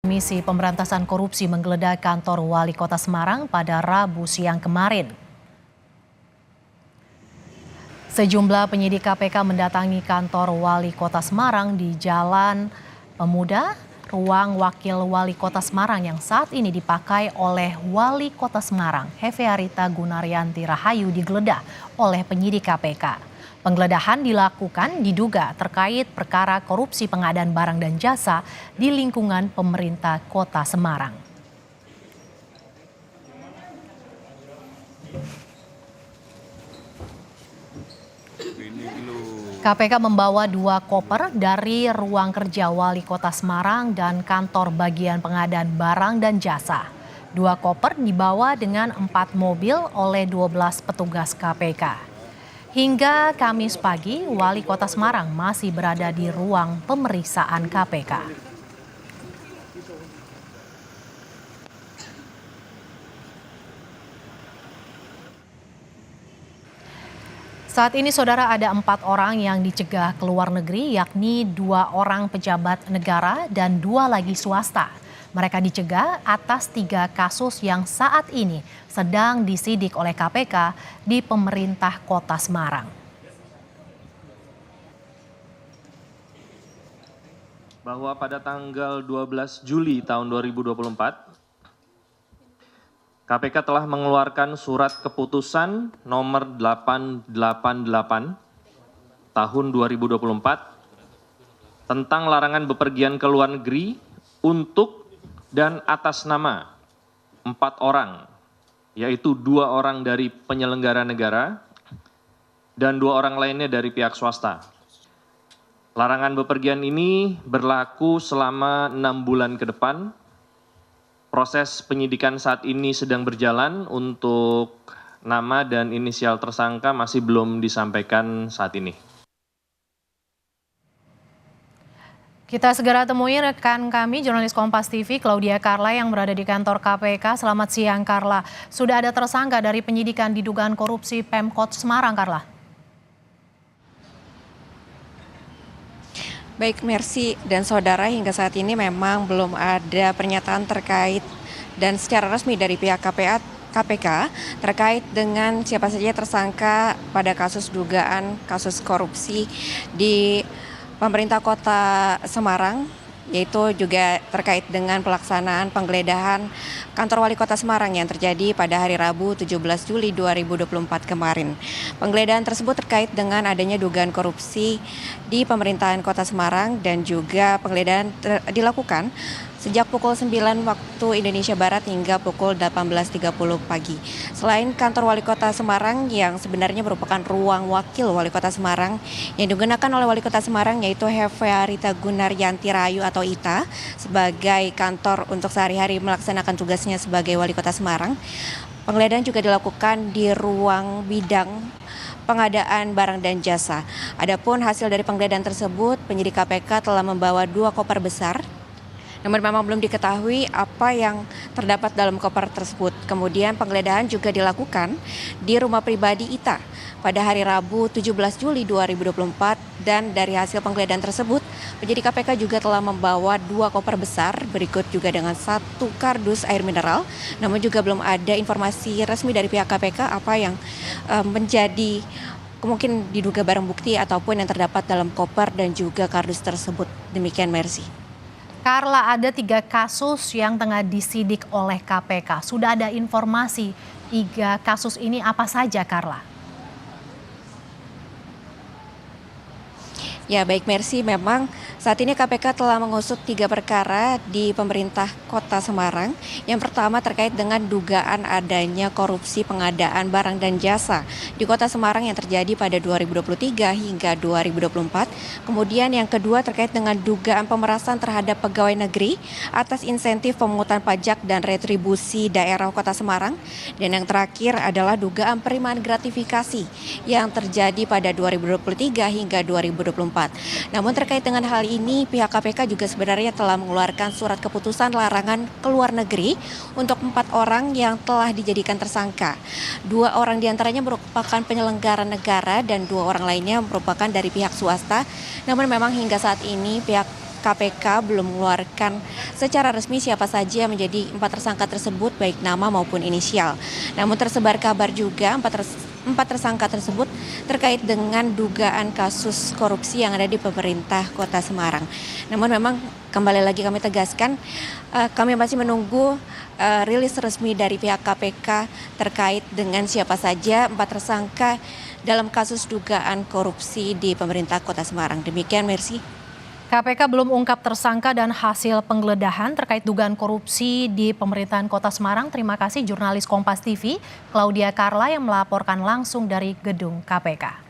Komisi Pemberantasan Korupsi menggeledah kantor Wali Kota Semarang pada Rabu siang kemarin. Sejumlah penyidik KPK mendatangi kantor Wali Kota Semarang di Jalan Pemuda, ruang Wakil Wali Kota Semarang yang saat ini dipakai oleh Wali Kota Semarang, Hefearita Gunaryanti Rahayu, digeledah oleh penyidik KPK. Penggeledahan dilakukan diduga terkait perkara korupsi pengadaan barang dan jasa di lingkungan pemerintah Kota Semarang. KPK membawa 2 koper dari ruang kerja Wali Kota Semarang dan kantor bagian pengadaan barang dan jasa. 2 koper dibawa dengan 4 mobil oleh 12 petugas KPK. Hingga Kamis pagi, Wali Kota Semarang masih berada di ruang pemeriksaan KPK. Saat ini, saudara, ada 4 orang yang dicegah ke luar negeri, yakni 2 orang pejabat negara dan 2 lagi swasta. Mereka dicegah atas 3 kasus yang saat ini sedang disidik oleh KPK di pemerintah Kota Semarang. Bahwa pada tanggal 12 Juli tahun 2024, KPK telah mengeluarkan surat keputusan nomor 888 tahun 2024 tentang larangan bepergian ke luar negeri untuk dan atas nama 4 orang, yaitu 2 orang dari penyelenggara negara dan 2 orang lainnya dari pihak swasta. Larangan bepergian ini berlaku selama 6 bulan ke depan. Proses penyidikan saat ini sedang berjalan, untuk nama dan inisial tersangka masih belum disampaikan saat ini. Kita segera temui rekan kami, jurnalis Kompas TV, Claudia Carla yang berada di kantor KPK. Selamat siang, Carla. Sudah ada tersangka dari penyidikan di dugaan korupsi Pemkot Semarang, Carla? Baik, Mercy dan saudara, hingga saat ini memang belum ada pernyataan terkait dan secara resmi dari pihak KPK terkait dengan siapa saja tersangka pada kasus dugaan kasus korupsi di pemerintah Kota Semarang, yaitu juga terkait dengan pelaksanaan penggeledahan kantor Wali Kota Semarang yang terjadi pada hari Rabu 17 Juli 2024 kemarin. Penggeledahan tersebut terkait dengan adanya dugaan korupsi di pemerintahan Kota Semarang dan juga penggeledahan dilakukan sejak pukul 9 waktu Indonesia Barat hingga pukul 18.30 pagi. Selain kantor Wali Kota Semarang yang sebenarnya merupakan ruang wakil Wali Kota Semarang yang digunakan oleh Wali Kota Semarang, yaitu Hefearita Gunaryanti Rahayu atau Ita sebagai kantor untuk sehari-hari melaksanakan tugasnya sebagai Wali Kota Semarang. Penggeledahan juga dilakukan di ruang bidang pengadaan barang dan jasa. Adapun hasil dari penggeledahan tersebut, penyidik KPK telah membawa 2 koper besar. Namun memang belum diketahui apa yang terdapat dalam koper tersebut. Kemudian penggeledahan juga dilakukan di rumah pribadi Ita pada hari Rabu 17 Juli 2024 dan dari hasil penggeledahan tersebut, penyidik KPK juga telah membawa 2 koper besar berikut juga dengan 1 kardus air mineral. Namun juga belum ada informasi resmi dari pihak KPK apa yang menjadi mungkin diduga barang bukti ataupun yang terdapat dalam koper dan juga kardus tersebut. Demikian, Mercy. Carla, ada 3 kasus yang tengah disidik oleh KPK. Sudah ada informasi 3 kasus ini apa saja, Carla? Ya, baik, Mercy, memang saat ini KPK telah mengusut 3 perkara di pemerintah Kota Semarang. Yang pertama terkait dengan dugaan adanya korupsi pengadaan barang dan jasa di Kota Semarang yang terjadi pada 2023 hingga 2024. Kemudian yang kedua terkait dengan dugaan pemerasan terhadap pegawai negeri atas insentif pemungutan pajak dan retribusi daerah Kota Semarang. Dan yang terakhir adalah dugaan penerimaan gratifikasi yang terjadi pada 2023 hingga 2024. Namun terkait dengan hal ini, pihak KPK juga sebenarnya telah mengeluarkan surat keputusan larangan ke luar negeri untuk 4 orang yang telah dijadikan tersangka. 2 orang diantaranya merupakan penyelenggara negara dan 2 orang lainnya merupakan dari pihak swasta. Namun memang hingga saat ini pihak KPK belum mengeluarkan secara resmi siapa saja yang menjadi 4 tersangka tersebut, baik nama maupun inisial. Namun tersebar kabar juga empat tersangka tersebut terkait dengan dugaan kasus korupsi yang ada di pemerintah Kota Semarang. Namun memang kembali lagi kami tegaskan, kami masih menunggu rilis resmi dari pihak KPK terkait dengan siapa saja 4 tersangka dalam kasus dugaan korupsi di pemerintah Kota Semarang. Demikian, Mercy. KPK belum ungkap tersangka dan hasil penggeledahan terkait dugaan korupsi di pemerintahan Kota Semarang. Terima kasih jurnalis Kompas TV, Claudia Carla yang melaporkan langsung dari gedung KPK.